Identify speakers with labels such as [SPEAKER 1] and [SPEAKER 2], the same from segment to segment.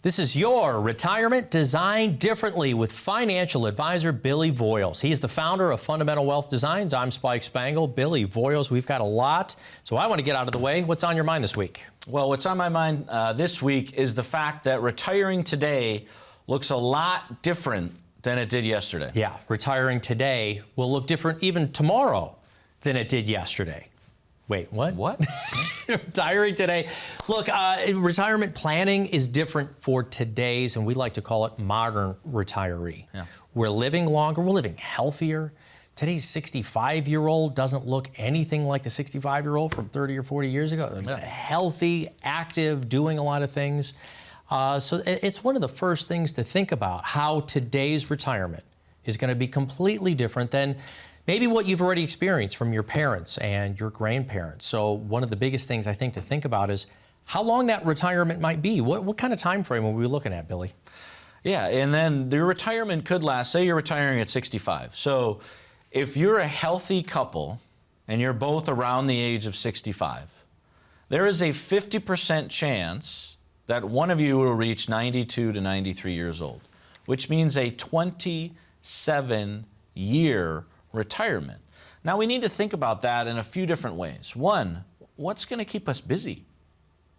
[SPEAKER 1] This is your retirement designed differently with financial advisor Billy Voyles. He's the founder of Fundamental Wealth Designs. I'm Spike Spengel. Billy Voyles, we've got a lot, so I want to get out of the way. What's on your mind this week?
[SPEAKER 2] Well, what's on my mind this week is the fact that retiring today looks a lot different than it did yesterday.
[SPEAKER 1] Yeah, retiring today will look different even tomorrow than it did yesterday. Wait, what?
[SPEAKER 2] What?
[SPEAKER 1] Retiring today. Look, retirement planning is different for today's, and we like to call it modern retiree. Yeah. We're living longer, we're living healthier. Today's 65-year-old doesn't look anything like the 65-year-old from 30 or 40 years ago. Yeah. Healthy, active, doing a lot of things. So it's one of the first things to think about, how today's retirement is going to be completely different than maybe what you've already experienced from your parents and your grandparents. So one of the biggest things I think to think about is how long that retirement might be. What kind of time frame are we looking at, Billy?
[SPEAKER 2] Yeah, and then the retirement could last, say you're retiring at 65. So if you're a healthy couple and you're both around the age of 65, there is a 50% chance that one of you will reach 92 to 93 years old, which means a 27-year retirement. Now, we need to think about that in a few different ways. One, what's going to keep us busy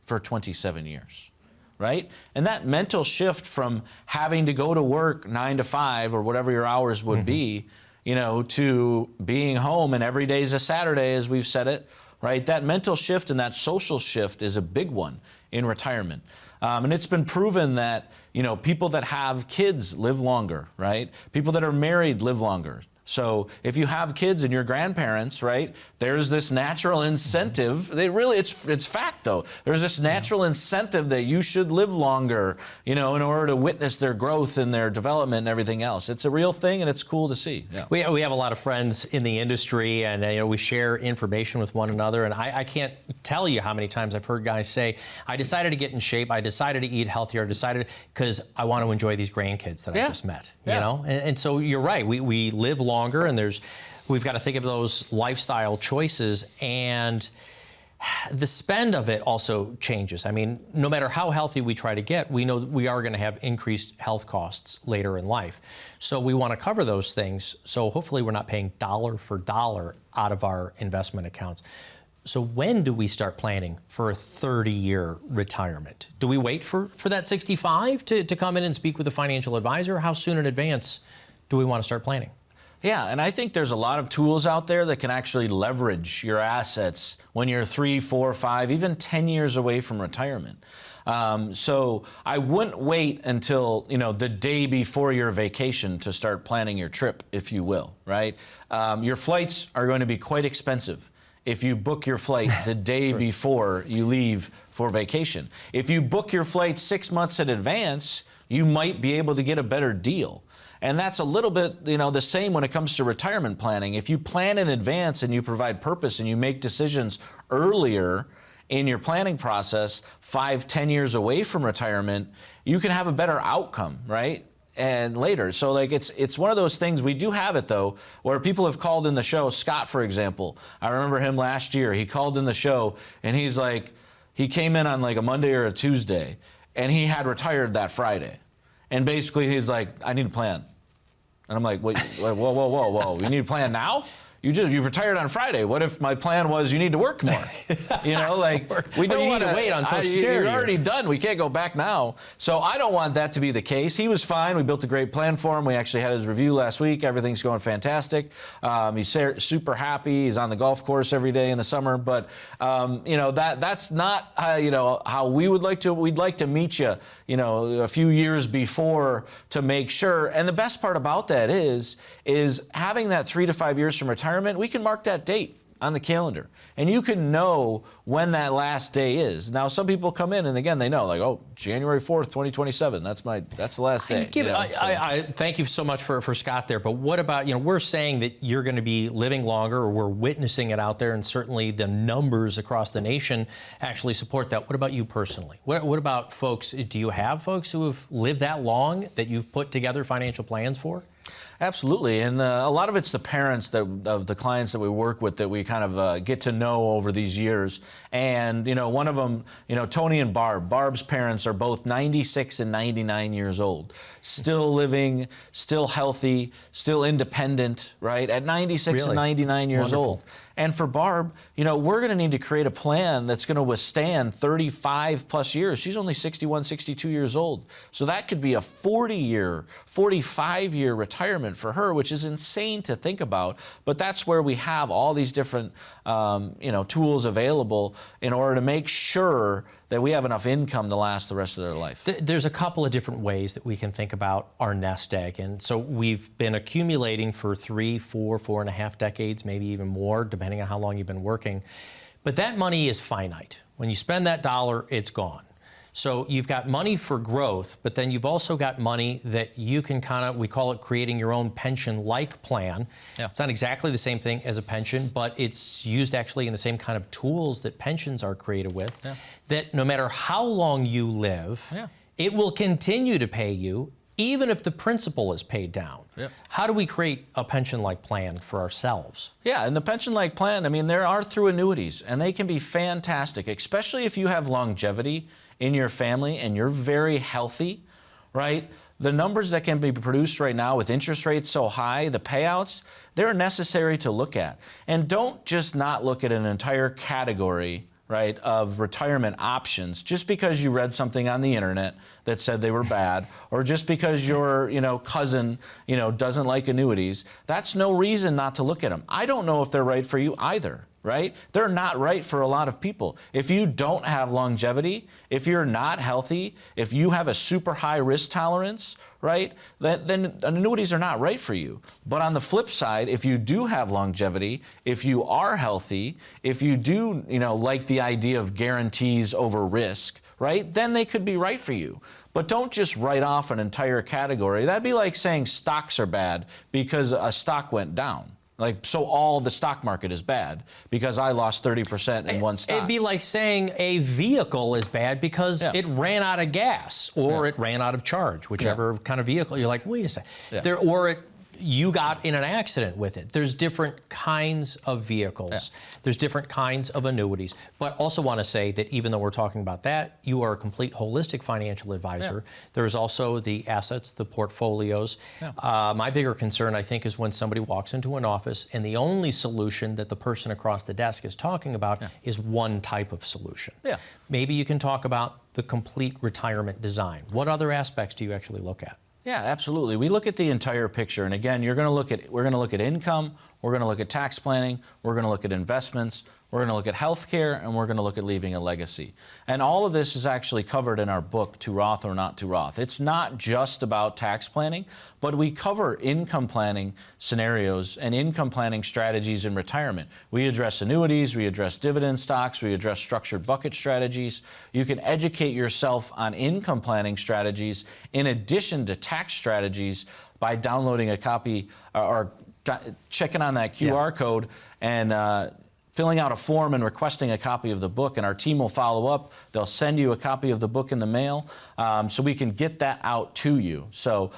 [SPEAKER 2] for 27 years, right? And that mental shift from having to go to work 9 to 5 or whatever your hours would be, to being home and every day is a Saturday, as we've said it, right? That mental shift and that social shift is a big one in retirement. And it's been proven that, people that have kids live longer, right? People that are married live longer. So if you have kids and your grandparents, right, there's this natural incentive. It's fact, though. There's this natural incentive that you should live longer, in order to witness their growth and their development and everything else. It's a real thing, and it's cool to see. Yeah.
[SPEAKER 1] We have a lot of friends in the industry, and we share information with one another. And I can't tell you how many times I've heard guys say, I decided to get in shape, I decided to eat healthier, I decided because I want to enjoy these grandkids that I just met. And so you're right. We live longer, and we've got to think of those lifestyle choices, and the spend of it also changes. I mean, no matter how healthy we try to get, we know that we are going to have increased health costs later in life. So we want to cover those things. So hopefully we're not paying dollar for dollar out of our investment accounts. So when do we start planning for a 30-year retirement? Do we wait for that 65 to come in and speak with a financial advisor? How soon in advance do we want to start planning?
[SPEAKER 2] Yeah, and I think there's a lot of tools out there that can actually leverage your assets when you're 3, 4, 5, even 10 years away from retirement. So I wouldn't wait until, the day before your vacation to start planning your trip, if you will, right? Your flights are going to be quite expensive if you book your flight the day before you leave for vacation. If you book your flight 6 months in advance, you might be able to get a better deal. And that's a little bit, the same when it comes to retirement planning. If you plan in advance and you provide purpose and you make decisions earlier in your planning process, 5, 10 years away from retirement, you can have a better outcome, right? And later. So it's one of those things. We do have it, though, where people have called in the show. Scott, for example, I remember him last year. He called in the show and he's like, he came in on like a Monday or a Tuesday and he had retired that Friday. And basically he's like, I need a plan. And I'm like, wait, whoa. You need a plan now? You retired on Friday. What if my plan was you need to work more? We don't
[SPEAKER 1] want to wait on Social Security.
[SPEAKER 2] You're already done. We can't go back now. So I don't want that to be the case. He was fine. We built a great plan for him. We actually had his review last week. Everything's going fantastic. He's super happy. He's on the golf course every day in the summer. But that's not how we would like to. We'd like to meet you, a few years before to make sure. And the best part about that is having that 3 to 5 years from retirement. We can mark that date on the calendar, and you can know when that last day is. Now, some people come in, and again, they know, like, January 4th, 2027. That's the last day.
[SPEAKER 1] I thank you so much for Scott there. But what about, we're saying that you're going to be living longer, or we're witnessing it out there, and certainly the numbers across the nation actually support that. What about you personally? What about folks? Do you have folks who have lived that long that you've put together financial plans for?
[SPEAKER 2] Absolutely, and a lot of it's the parents of the clients that we work with that we kind of get to know over these years. And one of them, Tony and Barb. Barb's parents are both 96 and 99 years old, still living, still healthy, still independent, right? At 96
[SPEAKER 1] Really?
[SPEAKER 2] and 99 years
[SPEAKER 1] Wonderful.
[SPEAKER 2] old. And for Barb, we're going to need to create a plan that's going to withstand 35 plus years. She's only 61, 62 years old. So that could be a 40-year, 45-year retirement for her, which is insane to think about. But that's where we have all these different, tools available in order to make sure that we have enough income to last the rest of their life.
[SPEAKER 1] There's a couple of different ways that we can think about our nest egg. And so we've been accumulating for 3, 4, 4.5 decades, maybe even more, depending on how long you've been working. But that money is finite. When you spend that dollar, it's gone. So you've got money for growth, but then you've also got money that you can we call it creating your own pension-like plan.
[SPEAKER 2] Yeah.
[SPEAKER 1] It's not exactly the same thing as a pension, but it's used actually in the same kind of tools that pensions are created with,
[SPEAKER 2] Yeah.
[SPEAKER 1] that no matter how long you live,
[SPEAKER 2] Yeah.
[SPEAKER 1] it will continue to pay you even if the principal is paid down.
[SPEAKER 2] Yep.
[SPEAKER 1] How do we create a pension-like plan for ourselves?
[SPEAKER 2] Yeah, and the pension-like plan, there are through annuities, and they can be fantastic, especially if you have longevity in your family and you're very healthy, right? The numbers that can be produced right now with interest rates so high, the payouts, they're necessary to look at. And don't just not look at an entire category, right, of retirement options just because you read something on the internet that said they were bad, or just because your cousin doesn't like annuities. That's no reason not to look at them. I don't know if they're right for you either, right? They're not right for a lot of people. If you don't have longevity, if you're not healthy, if you have a super high risk tolerance, right, then annuities are not right for you. But on the flip side, if you do have longevity, if you are healthy, if you do, like the idea of guarantees over risk, right, then they could be right for you. But don't just write off an entire category. That'd be like saying stocks are bad because a stock went down. So all the stock market is bad because I lost 30% in one stock.
[SPEAKER 1] It'd be like saying a vehicle is bad because it ran out of gas or it ran out of charge, whichever kind of vehicle. You're like, wait a second. You got in an accident with it. There's different kinds of vehicles. There's different kinds of annuities. But also want to say that even though we're talking about that, you are a complete holistic financial advisor. There's also the assets, the portfolios. My bigger concern, I think, is when somebody walks into an office and the only solution that the person across the desk is talking about is one type of solution. Maybe you can talk about the complete retirement design. What other aspects do you actually look at?
[SPEAKER 2] Yeah, absolutely. We look at the entire picture, and again, we're going to look at income, we're going to look at tax planning, we're going to look at investments, we're going to look at healthcare, and we're going to look at leaving a legacy. And all of this is actually covered in our book, To Roth or Not to Roth. It's not just about tax planning, but we cover income planning scenarios and income planning strategies in retirement. We address annuities, we address dividend stocks, we address structured bucket strategies. You can educate yourself on income planning strategies in addition to tax strategies by downloading a copy or checking on that QR code and filling out a form and requesting a copy of the book, and our team will follow up. They'll send you a copy of the book in the mail so we can get that out to you. So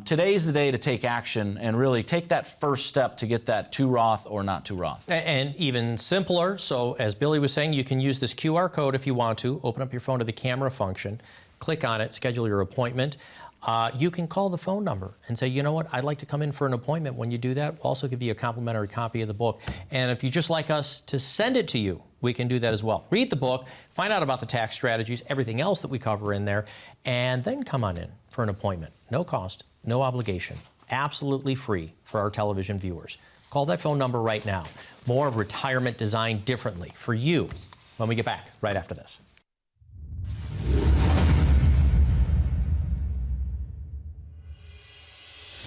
[SPEAKER 2] today's the day to take action and really take that first step to get that to Roth or not to Roth.
[SPEAKER 1] And even simpler, so as Billy was saying, you can use this QR code if you want to. Open up your phone to the camera function, click on it, schedule your appointment. You can call the phone number and say, you know what, I'd like to come in for an appointment. When you do that, we'll also give you a complimentary copy of the book. And if you just like us to send it to you, we can do that as well. Read the book, find out about the tax strategies, everything else that we cover in there, and then come on in for an appointment. No cost, no obligation, absolutely free for our television viewers. Call that phone number right now. More retirement designed differently for you when we get back right after this.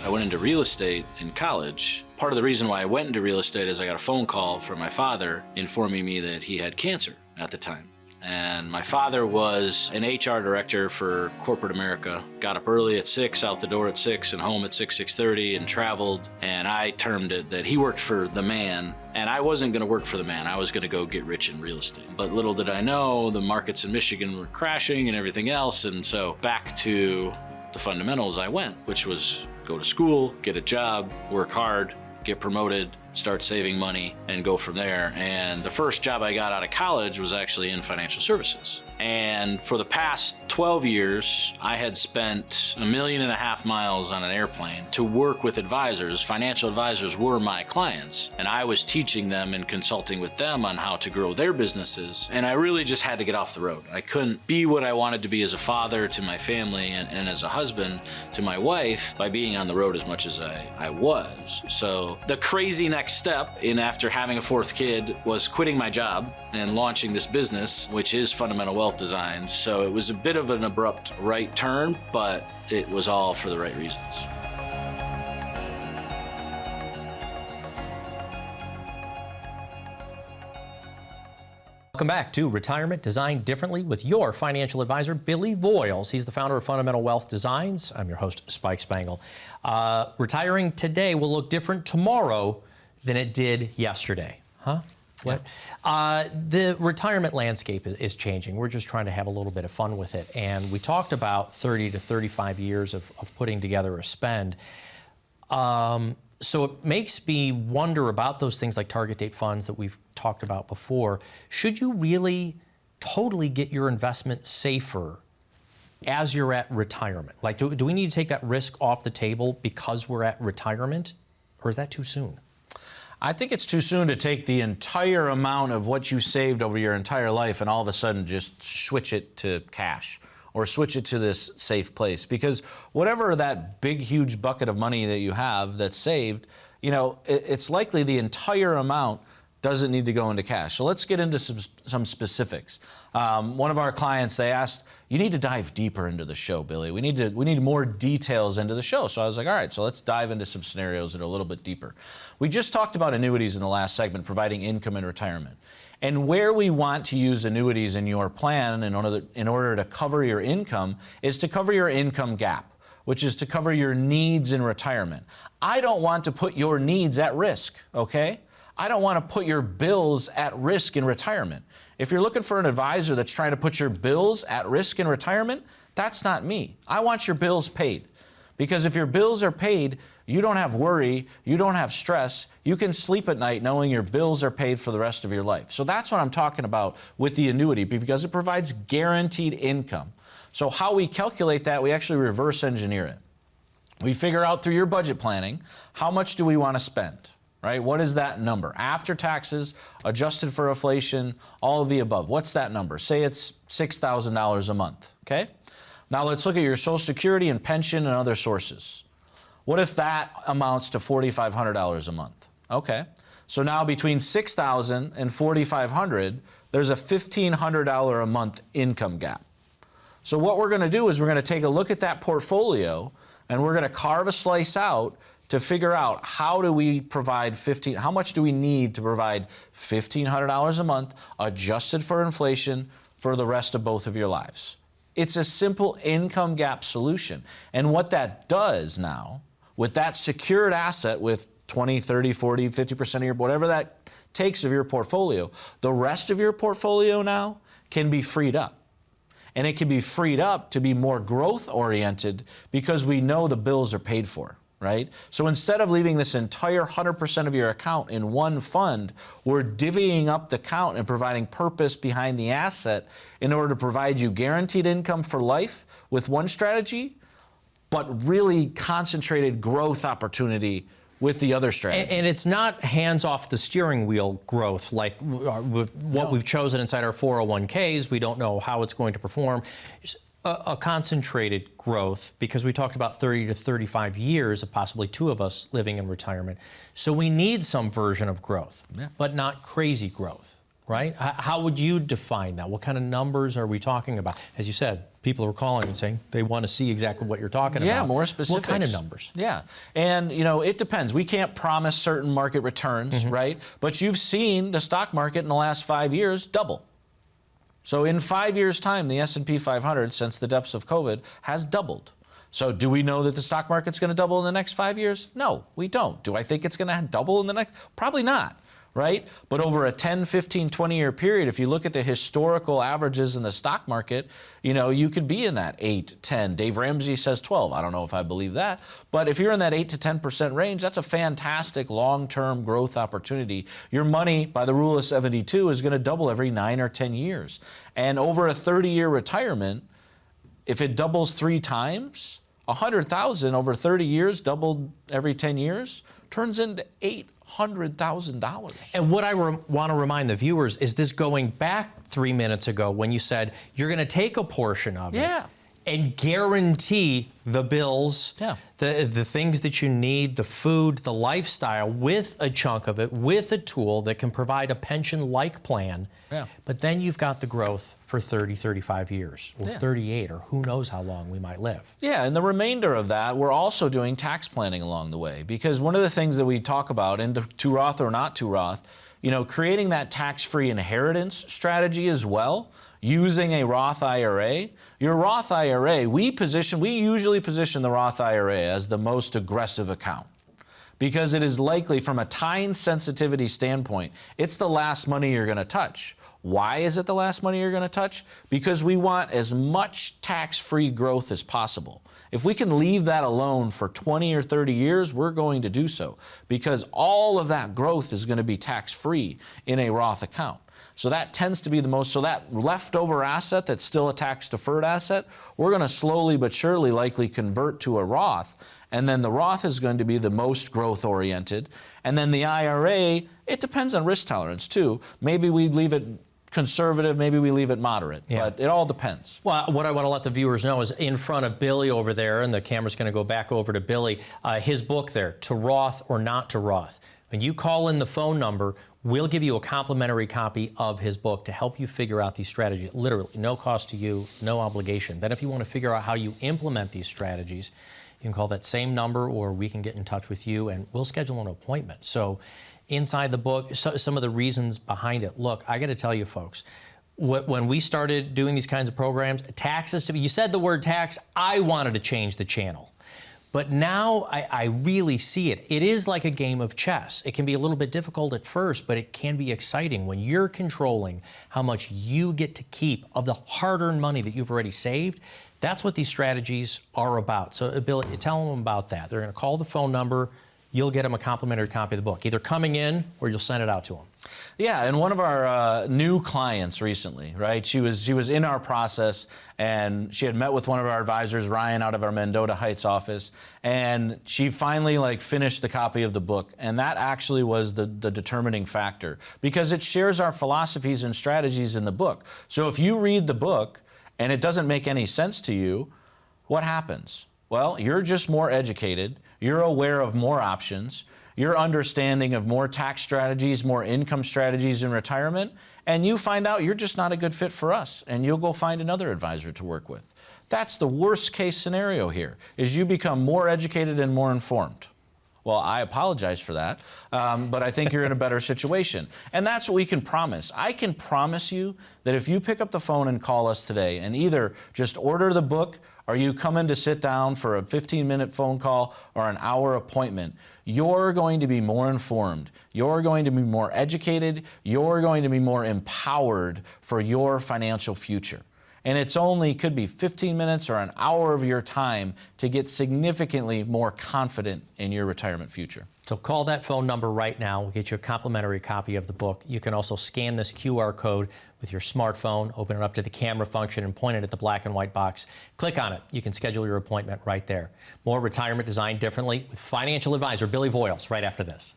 [SPEAKER 3] I went into real estate in college. Part of the reason why I went into real estate is I got a phone call from my father informing me that he had cancer at the time. And my father was an HR director for corporate America. Got up early at 6, out the door at 6, and home at 6:30, and traveled. And I termed it that he worked for the man, and I wasn't going to work for the man. I was going to go get rich in real estate. But little did I know, the markets in Michigan were crashing and everything else. And so back to the fundamentals I went, which was go to school, get a job, work hard, get promoted, start saving money, and go from there. And the first job I got out of college was actually in financial services. And for the past 12 years, I had spent 1.5 million miles on an airplane to work with advisors. Financial advisors were my clients, and I was teaching them and consulting with them on how to grow their businesses. And I really just had to get off the road. I couldn't be what I wanted to be as a father to my family and as a husband to my wife by being on the road as much as I was. So the crazy next step in after having a fourth kid was quitting my job and launching this business, which is Fundamental Wealth Design. So it was a bit of an abrupt right turn, but it was all for the right reasons.
[SPEAKER 1] Welcome back to Retirement Designed Differently with your financial advisor, Billy Voyles. He's the founder of Fundamental Wealth Designs. I'm your host, Spike Spengel. Retiring today will look different tomorrow than it did yesterday. Huh? What? The retirement landscape is changing. We're just trying to have a little bit of fun with it. And we talked about 30 to 35 years of putting together a spend. So it makes me wonder about those things like target date funds that we've talked about before. Should you really totally get your investment safer as you're at retirement? Like, do we need to take that risk off the table because we're at retirement, or is that too soon?
[SPEAKER 2] I think it's too soon to take the entire amount of what you saved over your entire life and all of a sudden just switch it to cash or switch it to this safe place. Because whatever that big, huge bucket of money that you have that's saved, you know, it's likely the entire amount doesn't need to go into cash. So let's get into some specifics. One of our clients, they asked, you need to dive deeper into the show, Billy. We need more details into the show. So I was like, all right, so let's dive into some scenarios that are a little bit deeper. We just talked about annuities in the last segment, providing income in retirement. And where we want to use annuities in your plan in order to cover your income is to cover your income gap, which is to cover your needs in retirement. I don't want to put your needs at risk, okay? I don't want to put your bills at risk in retirement. If you're looking for an advisor that's trying to put your bills at risk in retirement, that's not me. I want your bills paid. Because if your bills are paid, you don't have worry, you don't have stress, you can sleep at night knowing your bills are paid for the rest of your life. So that's what I'm talking about with the annuity, because it provides guaranteed income. So how we calculate that, we actually reverse engineer it. We figure out through your budget planning, how much do we want to spend? Right? What is that number? After taxes, adjusted for inflation, all of the above. What's that number? Say it's $6,000 a month, okay? Now let's look at your Social Security and pension and other sources. What if that amounts to $4,500 a month? Okay, so now between $6,000 and $4,500, there's a $1,500 a month income gap. So what we're gonna do is we're gonna take a look at that portfolio and we're gonna carve a slice out to figure out how do we provide how much do we need to provide $1,500 a month adjusted for inflation for the rest of both of your lives. It's a simple income gap solution. And what that does now, with that secured asset with 20, 30, 40, 50% of your, whatever that takes of your portfolio, the rest of your portfolio now can be freed up. And it can be freed up to be more growth oriented because we know the bills are paid for. Right? So instead of leaving this entire 100% of your account in one fund, we're divvying up the account and providing purpose behind the asset in order to provide you guaranteed income for life with one strategy, but really concentrated growth opportunity with the other strategy.
[SPEAKER 1] And it's not hands off the steering wheel growth like what we've chosen inside our 401ks. We don't know how it's going to perform. A concentrated growth, because we talked about 30 to 35 years of possibly two of us living in retirement. So we need some version of growth, but not crazy growth, right? How would you define that? What kind of numbers are we talking about? As you said, people are calling and saying they want to see exactly what you're talking about.
[SPEAKER 2] Yeah, more specifics.
[SPEAKER 1] What kind of numbers?
[SPEAKER 2] Yeah, and you know, it depends. We can't promise certain market returns, right? But you've seen the stock market in the last 5 years double. So in 5 years' time, the S&P 500, since the depths of COVID, has doubled. So do we know that the stock market's going to double in the next 5 years? No, we don't. Do I think it's going to double in the next? Probably not, right? But over a 10, 15, 20-year period, if you look at the historical averages in the stock market, you could be in that 8, 10. Dave Ramsey says 12. I don't know if I believe that. But if you're in that 8 to 10% range, that's a fantastic long-term growth opportunity. Your money, by the rule of 72, is going to double every 9 or 10 years. And over a 30-year retirement, if it doubles 3 times, 100,000 over 30 years, doubled every 10 years, turns into $800,000.
[SPEAKER 1] And what I want to remind the viewers is this going back 3 minutes ago when you said you're going to take a portion of it and guarantee the bills, the things that you need, the food, the lifestyle, with a chunk of it, with a tool that can provide a pension-like plan. But then you've got the growth for 30, 35 years, or 38, or who knows how long we might live.
[SPEAKER 2] Yeah, and the remainder of that, we're also doing tax planning along the way. Because one of the things that we talk about, and to Roth or not to Roth, creating that tax-free inheritance strategy as well, using a Roth IRA. Your Roth IRA, we usually position the Roth IRA as the most aggressive account, because it is likely, from a time sensitivity standpoint, it's the last money you're going to touch. Why is it the last money you're going to touch? Because we want as much tax-free growth as possible. If we can leave that alone for 20 or 30 years, we're going to do so, because all of that growth is going to be tax-free in a Roth account. So that tends to be the most, so that leftover asset that's still a tax-deferred asset, we're going to slowly but surely likely convert to a Roth. And then the Roth is going to be the most growth-oriented. And then the IRA, it depends on risk tolerance too. Maybe we leave it conservative, maybe we leave it moderate, but it all depends.
[SPEAKER 1] Well, what I want to let the viewers know is in front of Billy over there, and the camera's going to go back over to Billy, his book there, To Roth or Not to Roth. When you call in the phone number, we'll give you a complimentary copy of his book to help you figure out these strategies. Literally, no cost to you, no obligation. Then if you want to figure out how you implement these strategies, you can call that same number, or we can get in touch with you and we'll schedule an appointment. So inside the book, some of the reasons behind it. Look, I got to tell you folks, when we started doing these kinds of programs, taxes, you said the word tax, I wanted to change the channel. But now I really see it. It is like a game of chess. It can be a little bit difficult at first, but it can be exciting when you're controlling how much you get to keep of the hard-earned money that you've already saved. That's what these strategies are about. So, Bill, tell them about that. They're going to call the phone number. You'll get them a complimentary copy of the book, either coming in or you'll send it out to them.
[SPEAKER 2] Yeah, and one of our new clients recently, right? She was in our process, and she had met with one of our advisors, Ryan, out of our Mendota Heights office, and she finally finished the copy of the book, and that actually was the determining factor, because it shares our philosophies and strategies in the book. So if you read the book and it doesn't make any sense to you, what happens? Well, you're just more educated, you're aware of more options, your understanding of more tax strategies, more income strategies in retirement, and you find out you're just not a good fit for us, and you'll go find another advisor to work with. That's the worst case scenario here, is you become more educated and more informed. Well, I apologize for that, but I think you're in a better situation. And that's what we can promise. I can promise you that if you pick up the phone and call us today and either just order the book or you come in to sit down for a 15-minute phone call or an hour appointment, you're going to be more informed. You're going to be more educated. You're going to be more empowered for your financial future. And it's only could be 15 minutes or an hour of your time to get significantly more confident in your retirement future.
[SPEAKER 1] So call that phone number right now. We'll get you a complimentary copy of the book. You can also scan this QR code with your smartphone, open it up to the camera function, and point it at the black and white box. Click on it. You can schedule your appointment right there. More retirement designed differently with financial advisor Billy Voyles right after this.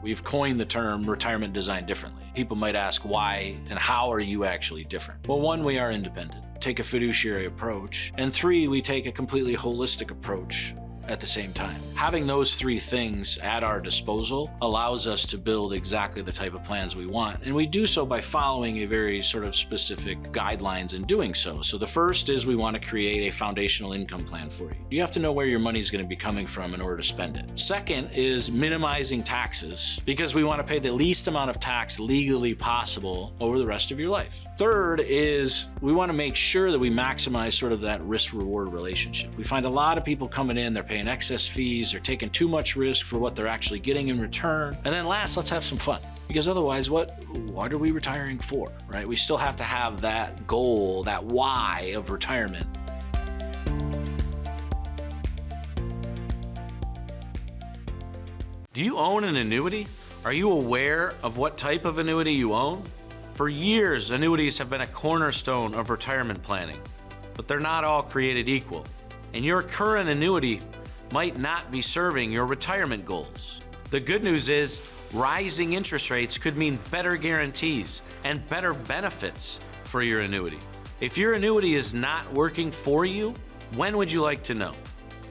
[SPEAKER 3] We've coined the term retirement designed differently. People might ask why and how are you actually different? Well, 1, we are independent, take a fiduciary approach, and 3, we take a completely holistic approach at the same time. Having those three things at our disposal allows us to build exactly the type of plans we want, and we do so by following a very sort of specific guidelines in doing so. So the first is we want to create a foundational income plan for you. You have to know where your money is going to be coming from in order to spend it. Second is minimizing taxes, because we want to pay the least amount of tax legally possible over the rest of your life. Third is we want to make sure that we maximize sort of that risk-reward relationship. We find a lot of people coming in, they're paying excess fees, they're taking too much risk for what they're actually getting in return. And then last, let's have some fun. Because otherwise, what are we retiring for, right? We still have to have that goal, that why of retirement. Do you own an annuity? Are you aware of what type of annuity you own? For years, annuities have been a cornerstone of retirement planning, but they're not all created equal. And your current annuity might not be serving your retirement goals. The good news is, rising interest rates could mean better guarantees and better benefits for your annuity. If your annuity is not working for you, when would you like to know?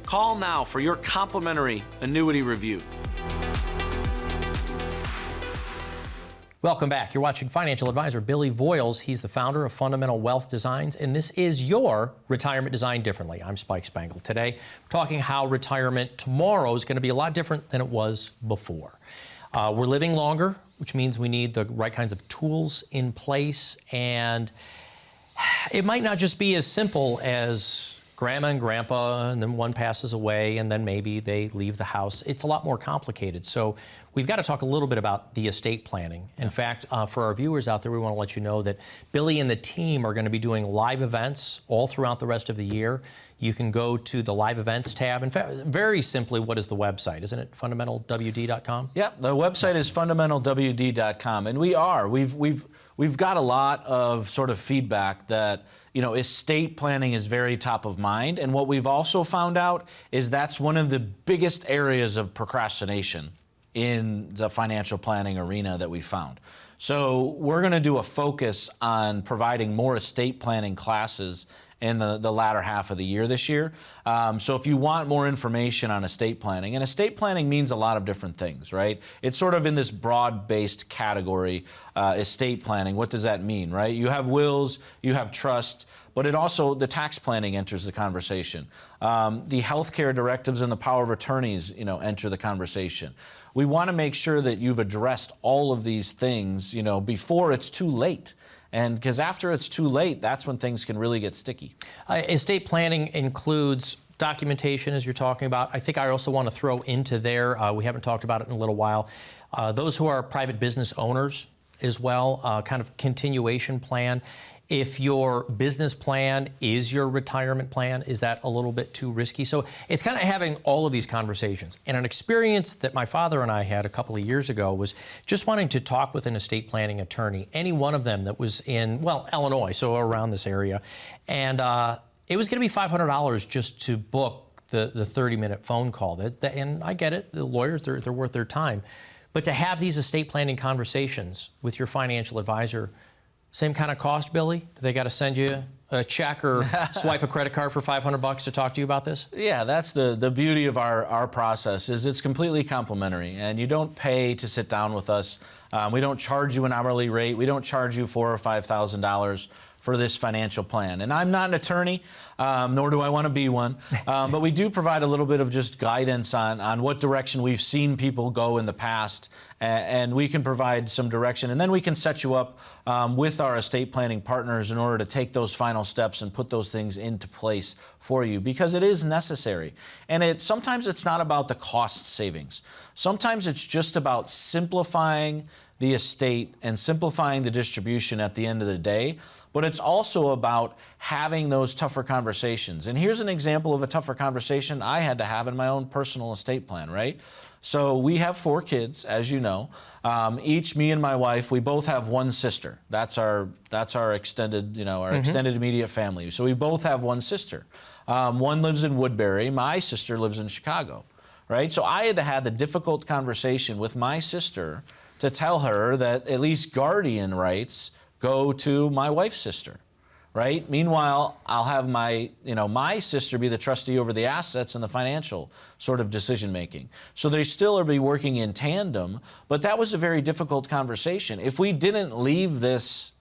[SPEAKER 3] Call now for your complimentary annuity review.
[SPEAKER 1] Welcome back. You're watching financial advisor Billy Voyles. He's the founder of Fundamental Wealth Designs, and this is your retirement designed differently. I'm Spike Spengel. Today, we're talking how retirement tomorrow is going to be a lot different than it was before. We're living longer, which means we need the right kinds of tools in place, and it might not just be as simple as grandma and grandpa, and then one passes away, and then maybe they leave the house. It's a lot more complicated. So we've got to talk a little bit about the estate planning. In fact, for our viewers out there, we want to let you know that Billy and the team are going to be doing live events all throughout the rest of the year. You can go to the live events tab. In fact, very simply, what is the website? Isn't it fundamentalwd.com?
[SPEAKER 2] Yeah, the website is fundamentalwd.com, and we've got a lot of sort of feedback that, you know, estate planning is very top of mind. And what we've also found out is that's one of the biggest areas of procrastination in the financial planning arena that we found. So we're going to do a focus on providing more estate planning classes in the latter half of the year this year. So if you want more information on estate planning, and estate planning means a lot of different things, right? It's sort of in this broad-based category, estate planning. What does that mean, right? You have wills, you have trust, but it also, the tax planning enters the conversation. The healthcare directives and the power of attorneys, you know, enter the conversation. We want to make sure that you've addressed all of these things, you know, before it's too late. And because after it's too late, that's when things can really get sticky.
[SPEAKER 1] Estate planning includes documentation, as you're talking about. I think I also want to throw into there, we haven't talked about it in a little while, those who are private business owners as well, kind of continuation plan. If your business plan is your retirement plan, is that a little bit too risky? So it's kind of having all of these conversations. And an experience that my father and I had a couple of years ago was just wanting to talk with an estate planning attorney, any one of them that was in, well, Illinois, so around this area. And it was going to be $500 just to book the 30-minute phone call. And I get it, the lawyers, they're worth their time. But to have these estate planning conversations with your financial advisor, same kind of cost, Billy? Do they got to send you a check or swipe a credit card for $500 to talk to you about this?
[SPEAKER 2] Yeah, that's the beauty of our process is it's completely complimentary, and you don't pay to sit down with us. We don't charge you an hourly rate. We don't charge you $4,000 or $5,000 for this financial plan. And I'm not an attorney, nor do I want to be one, but we do provide a little bit of just guidance on what direction we've seen people go in the past, and we can provide some direction. And then we can set you up with our estate planning partners in order to take those final steps and put those things into place for you, because it is necessary. And sometimes it's not about the cost savings. Sometimes it's just about simplifying the estate and simplifying the distribution at the end of the day. But it's also about having those tougher conversations. And here's an example of a tougher conversation I had to have in my own personal estate plan, right? So we have 4 kids, as you know. Each, me and my wife, we both have one sister. That's our extended, extended immediate family. So we both have one sister. One lives in Woodbury. My sister lives in Chicago, right? So I had to have the difficult conversation with my sister to tell her that at least guardian rights go to my wife's sister, right? Meanwhile, I'll have my sister be the trustee over the assets and the financial sort of decision making. So they still are be working in tandem, but that was a very difficult conversation. If we didn't leave this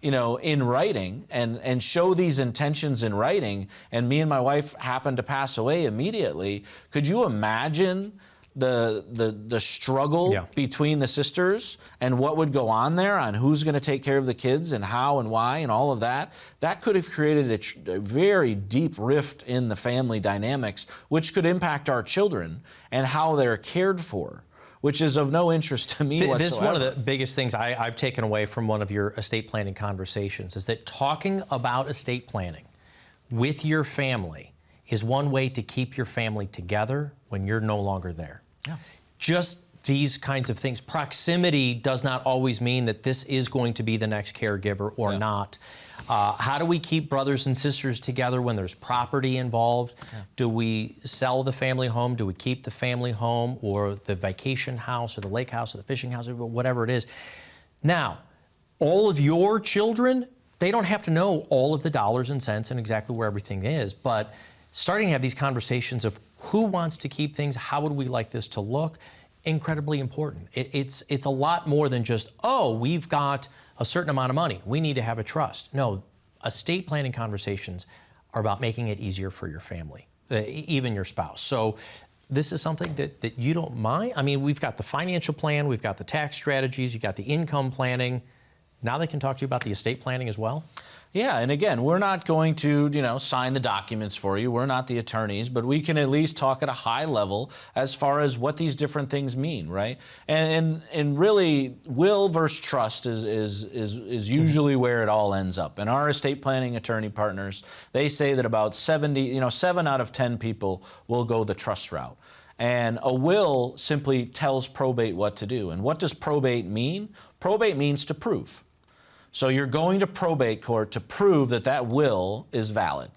[SPEAKER 2] in writing and show these intentions in writing, and me and my wife happened to pass away immediately, could you imagine the struggle between the sisters and what would go on there on who's going to take care of the kids and how and why and all of that? That could have created a very deep rift in the family dynamics, which could impact our children and how they're cared for, which is of no interest to me whatsoever.
[SPEAKER 1] This is one of the biggest things I've taken away from one of your estate planning conversations, is that talking about estate planning with your family is one way to keep your family together when you're no longer there.
[SPEAKER 2] Yeah.
[SPEAKER 1] Just these kinds of things. Proximity does not always mean that this is going to be the next caregiver or not. How do we keep brothers and sisters together when there's property involved? Do we sell the family home? Do we keep the family home, or the vacation house, or the lake house, or the fishing house, or whatever it is? Now, all of your children, they don't have to know all of the dollars and cents and exactly where everything is, but starting to have these conversations of who wants to keep things, how would we like this to look, incredibly important. It's a lot more than just, oh, we've got a certain amount of money, we need to have a trust. No, estate planning conversations are about making it easier for your family, even your spouse. So this is something that you don't mind. I mean, we've got the financial plan, we've got the tax strategies, you've got the income planning. Now they can talk to you about the estate planning as well?
[SPEAKER 2] Yeah, and again, we're not going to, sign the documents for you. We're not the attorneys, but we can at least talk at a high level as far as what these different things mean, right? And really, will versus trust is usually where it all ends up. And our estate planning attorney partners, they say that about 7 out of 10 people will go the trust route. And a will simply tells probate what to do. And what does probate mean? Probate means to prove. So you're going to probate court to prove that that will is valid.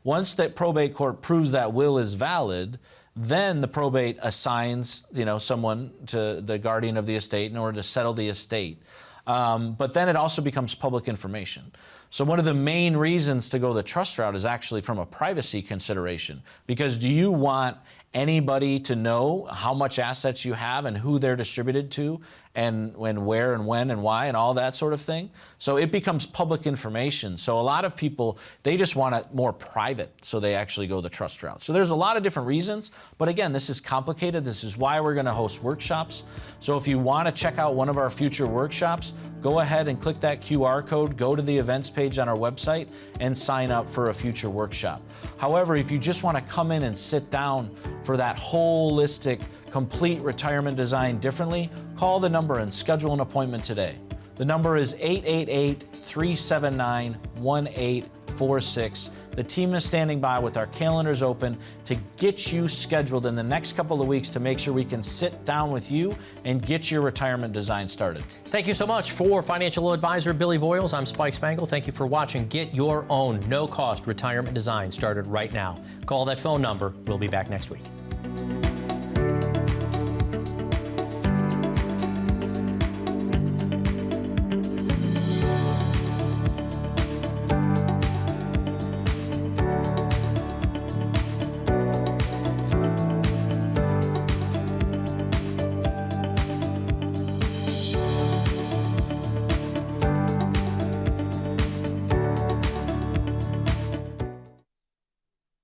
[SPEAKER 2] Once that probate court proves that will is valid, then the probate assigns, someone to the guardian of the estate in order to settle the estate. But then it also becomes public information. So one of the main reasons to go the trust route is actually from a privacy consideration. Because do you want anybody to know how much assets you have and who they're distributed to and where and when and why and all that sort of thing? So it becomes public information. So a lot of people, they just want it more private, so they actually go the trust route. So there's a lot of different reasons, but again, this is complicated. This is why we're going to host workshops. So if you want to check out one of our future workshops, go ahead and click that QR code, go to the events page on our website and sign up for a future workshop. However, if you just want to come in and sit down for that holistic, complete retirement design differently, call the number and schedule an appointment today. The number is 888-379-1846. The team is standing by with our calendars open to get you scheduled in the next couple of weeks to make sure we can sit down with you and get your retirement design started.
[SPEAKER 1] Thank you so much. For financial advisor Billy Voyles, I'm Spike Spengel. Thank you for watching. Get your own no-cost retirement design started right now. Call that phone number. We'll be back next week.